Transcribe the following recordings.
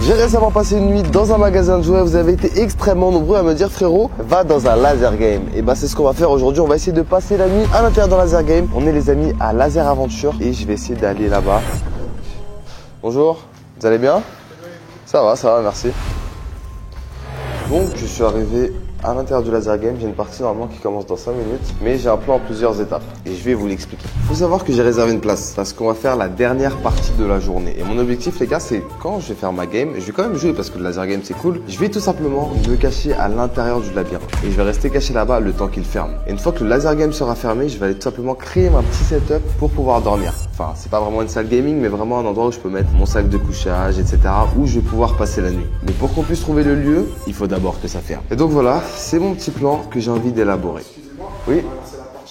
J'ai récemment passé une nuit dans un magasin de jouets. Vous avez été extrêmement nombreux à me dire frérot, va dans un laser game. Et bah c'est ce qu'on va faire aujourd'hui. On va essayer de passer la nuit à l'intérieur d'un laser game. On est les amis à Laser Aventure et je vais essayer d'aller là-bas. Bonjour, vous allez bien? Ça va, merci. Donc je suis arrivé à l'intérieur du laser game, j'ai une partie normalement qui commence dans 5 minutes, mais j'ai un plan en plusieurs étapes et je vais vous l'expliquer. Il faut savoir que j'ai réservé une place parce qu'on va faire la dernière partie de la journée. Et mon objectif les gars, c'est quand je vais faire ma game, je vais quand même jouer parce que le laser game c'est cool, je vais tout simplement me cacher à l'intérieur du labyrinthe et je vais rester caché là-bas le temps qu'il ferme. Et une fois que le laser game sera fermé, je vais aller tout simplement créer ma petit setup pour pouvoir dormir. Enfin, c'est pas vraiment une salle gaming, mais vraiment un endroit où je peux mettre mon sac de couchage, etc. où je vais pouvoir passer la nuit. Mais pour qu'on puisse trouver le lieu, il faut d'abord que ça ferme. Et donc voilà, c'est mon petit plan que j'ai envie d'élaborer. Oui,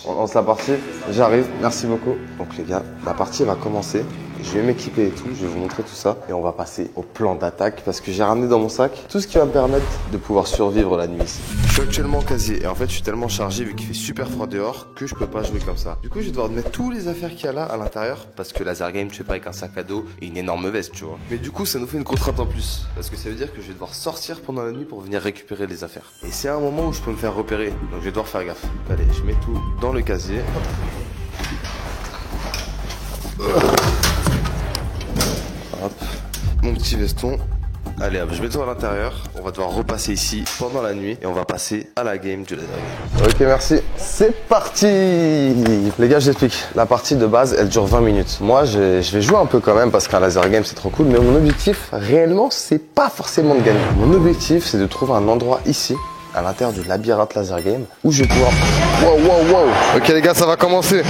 on lance la partie. J'arrive, merci beaucoup. Donc les gars, la partie va commencer. Je vais m'équiper et tout, je vais vous montrer tout ça. Et on va passer au plan d'attaque parce que j'ai ramené dans mon sac tout ce qui va me permettre de pouvoir survivre la nuit ici. Je suis actuellement au casier et en fait je suis tellement chargé vu qu'il fait super froid dehors que je peux pas jouer comme ça. Du coup je vais devoir mettre tous les affaires qu'il y a là à l'intérieur parce que laser game tu fais pas avec un sac à dos et une énorme veste tu vois. Mais du coup ça nous fait une contrainte en plus parce que ça veut dire que je vais devoir sortir pendant la nuit pour venir récupérer les affaires. Et c'est un moment où je peux me faire repérer donc je vais devoir faire gaffe. Allez je mets tout dans le casier. Hop, mon petit veston. Allez hop, je mets tout à l'intérieur. On va devoir repasser ici pendant la nuit et on va passer à la game du laser game. Ok, merci. C'est parti. Les gars, je l'explique. La partie de base, elle dure 20 minutes. Moi, je vais jouer un peu quand même parce qu'un laser game, c'est trop cool. Mais mon objectif, réellement, c'est pas forcément de gagner. Mon objectif, c'est de trouver un endroit ici, à l'intérieur du labyrinthe laser game, où je vais pouvoir... Wow. Ok les gars, ça va commencer.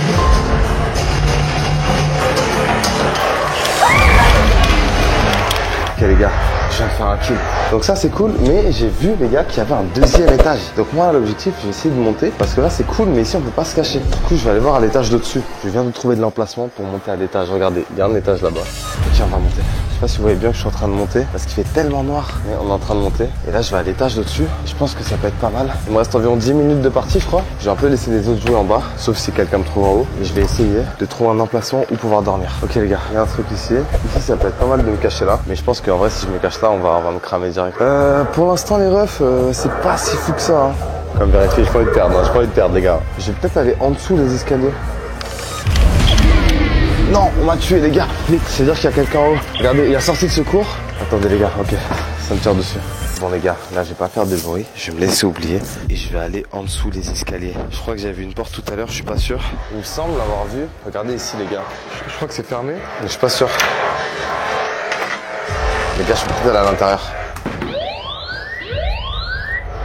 Ok les gars, je viens de faire un kill. Donc ça c'est cool, mais j'ai vu les gars qu'il y avait un deuxième étage. Donc moi l'objectif, je vais essayer de monter parce que là c'est cool, mais ici on peut pas se cacher. Du coup je vais aller voir à l'étage d'au-dessus. Je viens de trouver de l'emplacement pour monter à l'étage. Regardez, il y a un étage là-bas. Ok, on va monter. Je sais pas si vous voyez bien que je suis en train de monter parce qu'il fait tellement noir, mais on est en train de monter. Et là je vais à l'étage d'au-dessus. Je pense que ça peut être pas mal. Il me reste environ 10 minutes de partie je crois. J'ai un peu laissé les autres jouer en bas, sauf si quelqu'un me trouve en haut. Et je vais essayer de trouver un emplacement où pouvoir dormir. Ok les gars, il y a un truc ici. Ici ça peut être pas mal de me cacher là. Mais je pense qu'en vrai si je me cache là, on va me cramer direct. Pour l'instant les refs, c'est pas si fou que ça. Hein. Comme vérifier, je pas envie de perdre, j'ai pas envie de perdre les gars. Je vais peut-être aller en dessous des escaliers. Non, on m'a tué les gars. Vite, c'est-à-dire qu'il y a quelqu'un en haut. Regardez, il y a sortie de secours. Attendez les gars, ok, ça me tire dessus. Bon les gars, là je vais pas faire de bruit, je vais me laisser oublier et je vais aller en dessous les escaliers. Je crois que j'avais vu une porte tout à l'heure, je suis pas sûr. Il me semble l'avoir vu. Regardez ici les gars. Je crois que c'est fermé, mais je suis pas sûr. Les gars, je suis peut-être aller à l'intérieur.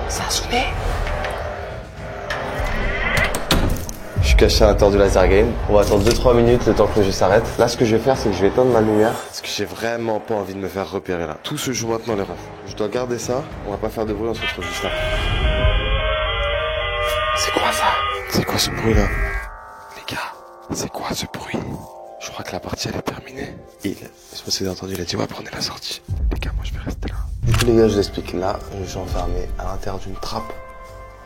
Ça a sonné. Je suis caché à l'intérieur du laser game. On va attendre 2-3 minutes le temps que le jeu s'arrête. Là, ce que je vais faire, c'est que je vais éteindre ma lumière. Parce que j'ai vraiment pas envie de me faire repérer là. Tout se joue maintenant les refs. Je dois garder ça. On va pas faire de bruit, on se retrouve juste là. C'est quoi ça? C'est quoi ce bruit là? Les gars, c'est quoi ce bruit? Je crois que la partie elle est terminée. Je sais pas si vous avez entendu, il a dit ouais, prenez la sortie. Les gars, moi je vais rester là. Du coup les gars, je vous explique. Là, je suis enfermé à l'intérieur d'une trappe.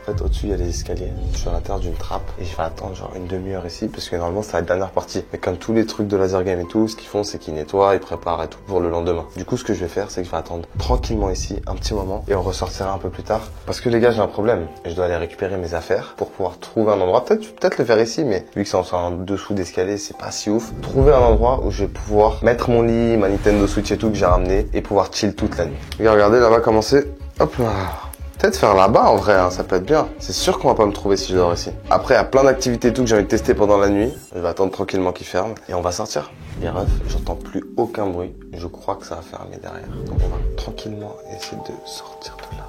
En fait, au-dessus, il y a les escaliers. Je suis à l'intérieur d'une trappe et je vais attendre genre une demi-heure ici parce que normalement, c'est la dernière partie. Mais comme tous les trucs de laser game et tout, ce qu'ils font, c'est qu'ils nettoient, ils préparent et tout pour le lendemain. Du coup, ce que je vais faire, c'est que je vais attendre tranquillement ici un petit moment et on ressortira un peu plus tard. Parce que les gars, j'ai un problème. Je dois aller récupérer mes affaires pour pouvoir trouver un endroit. Peut-être le faire ici, mais vu que c'est en dessous d'escalier, c'est pas si ouf. Trouver un endroit où je vais pouvoir mettre mon lit, ma Nintendo Switch et tout que j'ai ramené et pouvoir chill toute la nuit. Et regardez, là-bas, commencer. Hop là. Peut-être faire là-bas en vrai, hein, ça peut être bien. C'est sûr qu'on va pas me trouver si je dors ici. Après, il y a plein d'activités et tout que j'ai envie de tester pendant la nuit. Je vais attendre tranquillement qu'il ferme et on va sortir. Les refs, j'entends plus aucun bruit. Je crois que ça va fermer derrière. Donc on va tranquillement essayer de sortir de là.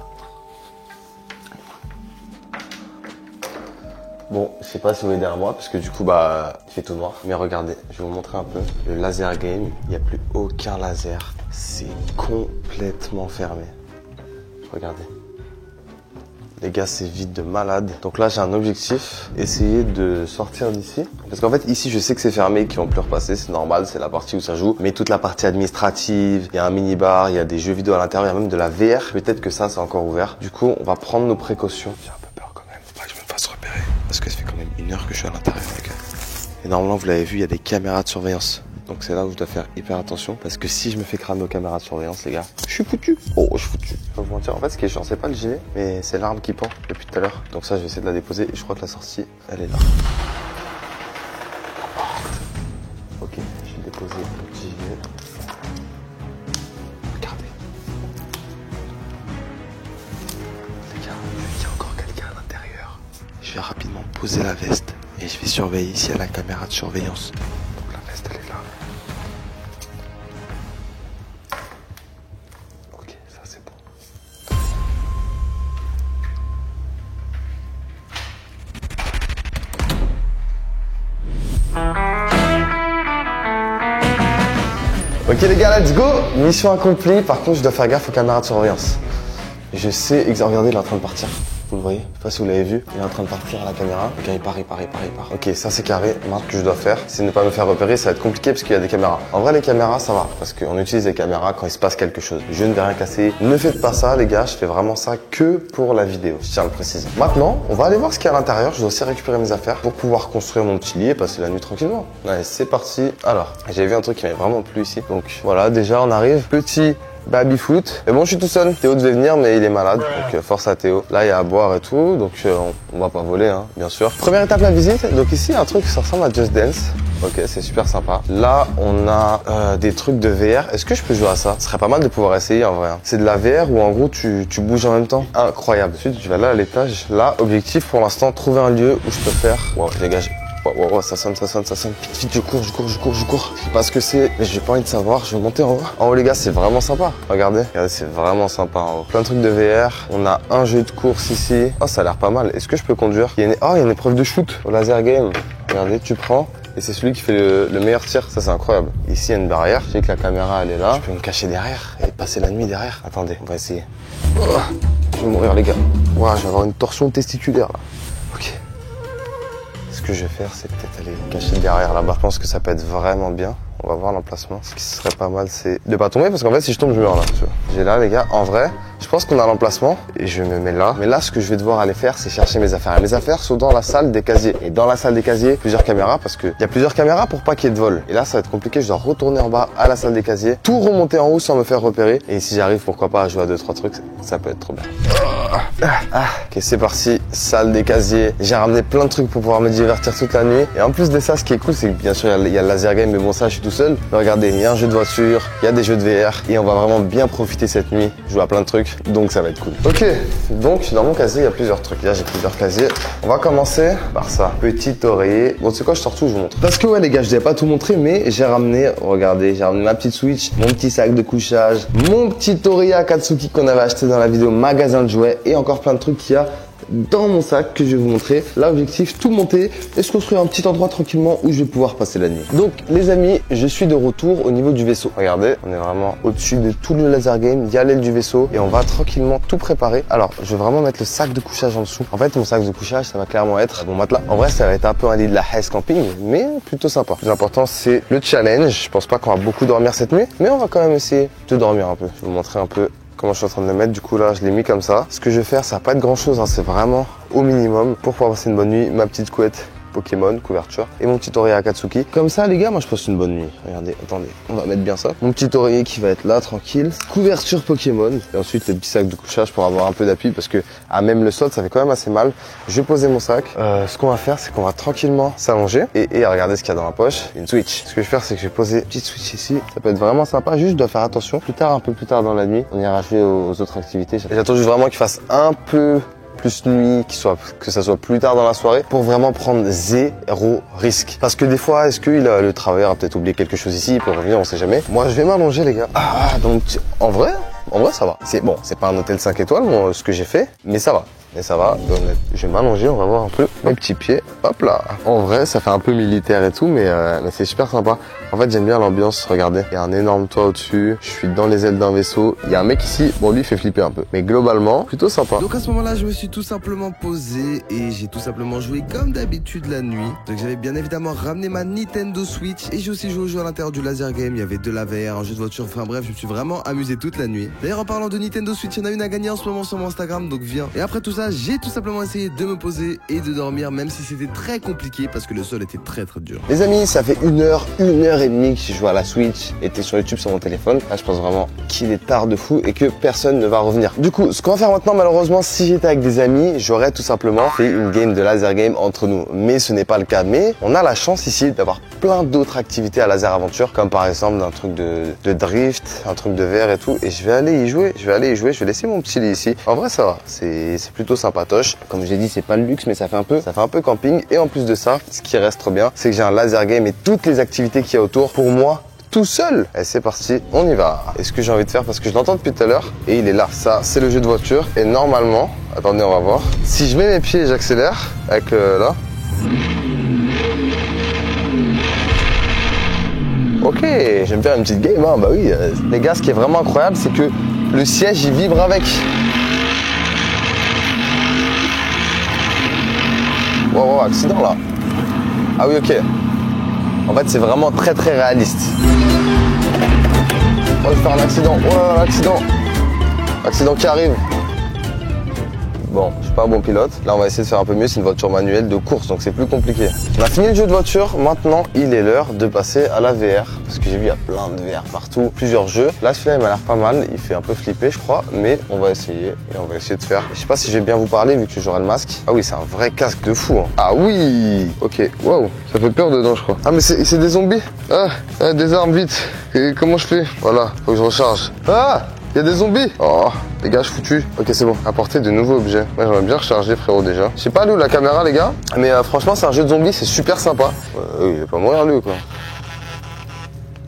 Bon, je sais pas si vous voyez derrière moi parce que du coup il fait tout noir. Mais regardez, je vais vous montrer un peu le laser game. Il n'y a plus aucun laser. C'est complètement fermé. Regardez. Les gars, c'est vide de malade. Donc là, j'ai un objectif, essayer de sortir d'ici. Parce qu'en fait, ici, je sais que c'est fermé, qu'ils vont plus repasser, c'est normal, c'est la partie où ça joue. Mais toute la partie administrative, il y a un mini-bar, il y a des jeux vidéo à l'intérieur, il y a même de la VR. Peut-être que ça, c'est encore ouvert. Du coup, on va prendre nos précautions. J'ai un peu peur quand même, faut pas que je me fasse repérer. Parce que ça fait quand même 1 heure que je suis à l'intérieur, les gars. Et normalement, vous l'avez vu, il y a des caméras de surveillance. Donc c'est là où je dois faire hyper attention. Parce que si je me fais cramer aux caméras de surveillance, les gars, je suis foutu. Oh, je suis foutu. Je vais vous mentir. En fait, ce qui est chiant, c'est pas le gilet, mais c'est l'arme qui pend depuis tout à l'heure. Donc ça, je vais essayer de la déposer. Et je crois que la sortie, elle est là. Ok, j'ai déposé le gilet. Regardez. Les gars, il y a encore quelqu'un à l'intérieur. Je vais rapidement poser la veste et je vais surveiller ici à la caméra de surveillance. Donc la veste, elle est là. Ok, ça c'est bon. Ok les gars, let's go. Mission accomplie. Par contre, je dois faire gaffe aux caméras de surveillance. Je sais, regardez, il est en train de partir. Vous le voyez? Je sais pas si vous l'avez vu. Il est en train de partir à la caméra. Ok, il part. Ok, ça c'est carré. Maintenant, ce que je dois faire, c'est ne pas me faire repérer. Ça va être compliqué parce qu'il y a des caméras. En vrai, les caméras, ça va. Parce qu'on utilise les caméras quand il se passe quelque chose. Je ne vais rien casser. Ne faites pas ça, les gars. Je fais vraiment ça que pour la vidéo. Je tiens à le préciser. Maintenant, on va aller voir ce qu'il y a à l'intérieur. Je dois aussi récupérer mes affaires pour pouvoir construire mon petit lit et passer la nuit tranquillement. Allez, c'est parti. Alors, j'ai vu un truc qui m'avait vraiment plu ici. Donc voilà, déjà, on arrive. Petit baby foot. Et bon, je suis tout seul. Théo devait venir, mais il est malade. Donc, force à Théo. Là, il y a à boire et tout. Donc, on va pas voler, hein, bien sûr. Première étape, la visite. Donc, ici, il y a un truc qui ressemble à Just Dance. Ok, c'est super sympa. Là, on a des trucs de VR. Est-ce que je peux jouer à ça? Ce serait pas mal de pouvoir essayer, en vrai. Hein. C'est de la VR où, en gros, tu bouges en même temps. Incroyable. Ensuite, je vais aller à l'étage. Là, objectif, pour l'instant, trouver un lieu où je peux faire... Wow, les gars, wow, ça sonne. Vite, je cours. Je sais pas ce que c'est, mais j'ai pas envie de savoir. Je vais monter en haut. En haut, les gars, c'est vraiment sympa. Regardez, c'est vraiment sympa en haut. Plein de trucs de VR. On a un jeu de course ici. Oh, ça a l'air pas mal. Est-ce que je peux conduire? Il y a une épreuve de shoot au laser game. Regardez, tu prends. Et c'est celui qui fait le meilleur tir. Ça, c'est incroyable. Ici, il y a une barrière. Je sais que la caméra, elle est là. Je peux me cacher derrière et passer la nuit derrière. Attendez, on va essayer. Oh, je vais mourir, les gars. Wow, je vais avoir une torsion testiculaire, là. Ok. Ce que je vais faire, c'est peut-être aller me cacher derrière là-bas. Je pense que ça peut être vraiment bien. On va voir l'emplacement. Ce qui serait pas mal, c'est de pas tomber parce qu'en fait, si je tombe, je meurs là. J'ai là, les gars. En vrai, je pense qu'on a l'emplacement et je me mets là. Mais là, ce que je vais devoir aller faire, c'est chercher mes affaires. Et mes affaires sont dans la salle des casiers. Et dans la salle des casiers, plusieurs caméras parce qu'il y a plusieurs caméras pour pas qu'il y ait de vol. Et là, ça va être compliqué. Je dois retourner en bas à la salle des casiers, tout remonter en haut sans me faire repérer. Et si j'arrive, pourquoi pas, à jouer à 2-3 trucs, ça peut être trop bien. Ok, c'est parti. Salle des casiers. J'ai ramené plein de trucs pour pouvoir me divertir toute la nuit. Et en plus de ça, ce qui est cool, c'est que bien sûr, il y a le laser game, mais bon, ça, je suis tout seul. Mais regardez, il y a un jeu de voiture, il y a des jeux de VR et on va vraiment bien profiter cette nuit, jouer à plein de trucs, donc ça va être cool. Ok, donc dans mon casier, il y a plusieurs trucs. Là, j'ai plusieurs casiers. On va commencer par ça. Petit oreiller. Bon, tu sais quoi, je sors tout, je vous montre. Parce que ouais, les gars, je n'ai pas tout montré, mais j'ai ramené, regardez, j'ai ramené ma petite Switch, mon petit sac de couchage, mon petit oreiller Akatsuki qu'on avait acheté dans la vidéo magasin de jouets et encore plein de trucs qu'il y a dans mon sac que je vais vous montrer. Là, objectif, tout monter et se construire un petit endroit tranquillement où je vais pouvoir passer la nuit. Donc, les amis, je suis de retour au niveau du vaisseau. Regardez, on est vraiment au-dessus de tout le laser game. Il y a l'aile du vaisseau et on va tranquillement tout préparer. Alors, je vais vraiment mettre le sac de couchage en dessous. En fait, mon sac de couchage, ça va clairement être mon matelas. En vrai, ça va être un peu un lit de la Hesse Camping, mais plutôt sympa. Le plus important, c'est le challenge. Je pense pas qu'on va beaucoup dormir cette nuit, mais on va quand même essayer de dormir un peu. Je vais vous montrer un peu comment je suis en train de le mettre. Du coup là, je l'ai mis comme ça. Ce que je vais faire, ça va pas être grand chose, hein. C'est vraiment au minimum pour pouvoir passer une bonne nuit. Ma petite couette Pokémon, couverture, et mon petit oreiller Akatsuki. Comme ça, les gars, moi je passe une bonne nuit. Regardez, attendez, on va mettre bien ça. Mon petit oreiller qui va être là, tranquille. Couverture Pokémon. Et ensuite, le petit sac de couchage pour avoir un peu d'appui parce que à même le sol, ça fait quand même assez mal. Je vais poser mon sac. Ce qu'on va faire, c'est qu'on va tranquillement s'allonger et regardez ce qu'il y a dans ma poche. Une Switch. Ce que je vais faire, c'est que je vais poser une petite Switch ici. Ça peut être vraiment sympa. Juste, je dois faire attention. Plus tard, un peu plus tard dans la nuit, on ira jouer aux autres activités. J'attends juste vraiment qu'il fasse un peu plus nuit, que ça soit plus tard dans la soirée pour vraiment prendre zéro risque. Parce que des fois, est-ce que le travailleur a peut-être oublié quelque chose ici, il peut revenir, on sait jamais. Moi, je vais m'allonger, les gars. Donc, en vrai, ça va. C'est bon, c'est pas un hôtel 5 étoiles, moi, ce que j'ai fait, mais ça va. Et ça va, je vais m'allonger, on va voir un peu mes petits pieds. Hop là. En vrai, ça fait un peu militaire et tout, mais c'est super sympa. En fait, j'aime bien l'ambiance. Regardez, il y a un énorme toit au-dessus. Je suis dans les ailes d'un vaisseau. Il y a un mec ici, bon lui il fait flipper un peu, mais globalement plutôt sympa. Donc à ce moment-là, je me suis tout simplement posé et j'ai tout simplement joué comme d'habitude la nuit. Donc j'avais bien évidemment ramené ma Nintendo Switch et j'ai aussi joué au jeu à l'intérieur du laser game. Il y avait de la VR, un jeu de voiture. Enfin bref, je me suis vraiment amusé toute la nuit. D'ailleurs, en parlant de Nintendo Switch, il y en a une à gagner en ce moment sur mon Instagram, donc viens. Et après tout ça, ça, j'ai tout simplement essayé de me poser et de dormir, même si c'était très compliqué parce que le sol était très dur. Les amis, ça fait 1 heure et demie que je joue à la Switch et t'es sur YouTube sur mon téléphone. Là, je pense vraiment qu'il est tard de fou et que personne ne va revenir. Du coup, ce qu'on va faire maintenant, malheureusement, si j'étais avec des amis, j'aurais tout simplement fait une game de laser game entre nous. Mais ce n'est pas le cas. Mais on a la chance ici d'avoir plein d'autres activités à laser aventure, comme par exemple un truc de drift, un truc de verre et tout. Et je vais aller y jouer. Je vais laisser mon petit lit ici. En vrai, ça va. C'est plutôt sympatoche. Comme j'ai dit, c'est pas le luxe, mais ça fait un peu camping. Et en plus de ça, ce qui reste trop bien, c'est que j'ai un laser game et toutes les activités qu'il y a autour pour moi tout seul. Et c'est parti, on y va. Et ce que j'ai envie de faire, parce que je l'entends depuis tout à l'heure, et il est là. Ça, c'est le jeu de voiture. Et normalement, attendez, on va voir. Si je mets mes pieds et j'accélère, avec là. Ok, j'aime faire une petite game, hein. Bah oui. Les gars, ce qui est vraiment incroyable, c'est que le siège, il vibre avec. Wow, accident là. Ah oui, ok. En fait, c'est vraiment très réaliste. On va faire un accident. Oh, l'accident. Accident qui arrive. Bon, je suis pas un bon pilote. Là, on va essayer de faire un peu mieux. C'est une voiture manuelle de course, donc c'est plus compliqué. On a fini le jeu de voiture. Maintenant, il est l'heure de passer à la VR. Parce que j'ai vu, il y a plein de VR partout, plusieurs jeux. Là, celui-là, il m'a l'air pas mal. Il fait un peu flipper, je crois. Mais on va essayer. Et on va essayer de faire. Je sais pas si je vais bien vous parler, vu que j'aurai le masque. Ah oui, c'est un vrai casque de fou. Hein. Ah oui. Ok. Waouh. Ça fait peur dedans, je crois. Ah, mais c'est des zombies. Ah, des armes, vite. Et comment je fais? Voilà. Faut que je recharge. Ah! Il y a des zombies. Oh, les gars, je suis foutu. Ok, c'est bon. Apporter de nouveaux objets. Moi, j'aimerais bien recharger, frérot, déjà. Je sais pas, lui, la caméra, les gars. Mais franchement, c'est un jeu de zombies, c'est super sympa. Il va pas mourir, lui, quoi.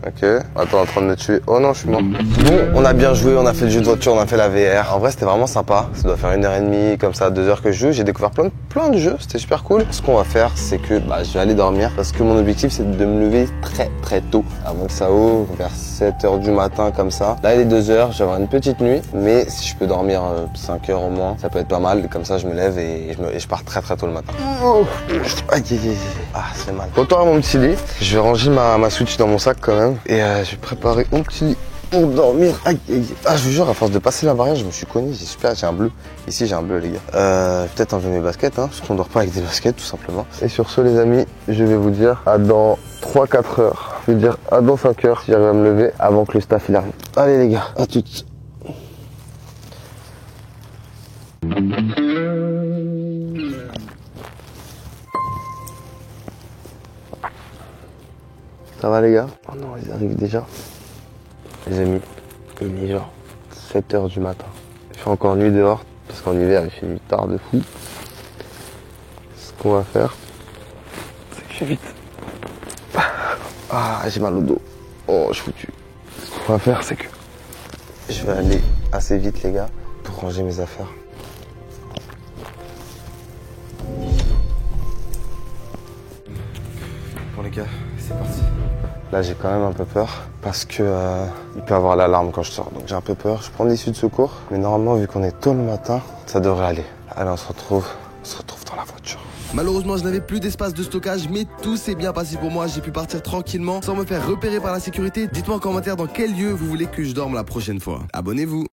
Ok. Attends, en train de me tuer. Oh non, je suis mort. Bon, on a bien joué, on a fait le jeu de voiture, on a fait la VR. En vrai, c'était vraiment sympa. Ça doit faire 1h30, comme ça, 2 heures que je joue. J'ai découvert plein de jeux, c'était super cool. Ce qu'on va faire, c'est que je vais aller dormir parce que mon objectif, c'est de me lever très tôt. Avant que ça ouvre, vers 7h du matin, comme ça. Là, il est 2h, j'ai avoir une petite nuit. Mais si je peux dormir 5 heures au moins, ça peut être pas mal. Comme ça, je me lève et je pars très tôt le matin. Oh. Aïe. Ah, c'est mal. Retour à mon petit lit. Je vais ranger ma Switch dans mon sac quand même. Et je vais préparer mon petit lit pour dormir. Aïe. Ah, je vous jure, à force de passer la barrière, je me suis cogné. J'ai un bleu. Ici, j'ai un bleu, les gars. Peut-être enlever mes baskets, hein, parce qu'on dort pas avec des baskets, tout simplement. Et sur ce, les amis, je vais vous dire à dans 3-4 heures. Je vais dire à dans 5 heures si j'arrive à me lever avant que le staff il arrive. Allez, les gars, à toutes. Ça va les gars? Oh non, ils arrivent déjà. Les amis, il est genre 7h du matin. Il fait encore nuit dehors, parce qu'en hiver il fait nuit tard de fou. Ce qu'on va faire, c'est que je vais vite. Ah, j'ai mal au dos. Oh, je suis foutu. Ce qu'on va faire, c'est que je vais aller assez vite les gars, pour ranger mes affaires. Bon les gars, c'est parti. Là j'ai quand même un peu peur parce que il peut y avoir l'alarme quand je sors, donc j'ai un peu peur. Je prends l'issue de secours, mais normalement vu qu'on est tôt le matin, ça devrait aller. Allez, on se retrouve dans la voiture. Malheureusement, je n'avais plus d'espace de stockage, mais tout s'est bien passé pour moi. J'ai pu partir tranquillement sans me faire repérer par la sécurité. Dites-moi en commentaire dans quel lieu vous voulez que je dorme la prochaine fois. Abonnez-vous.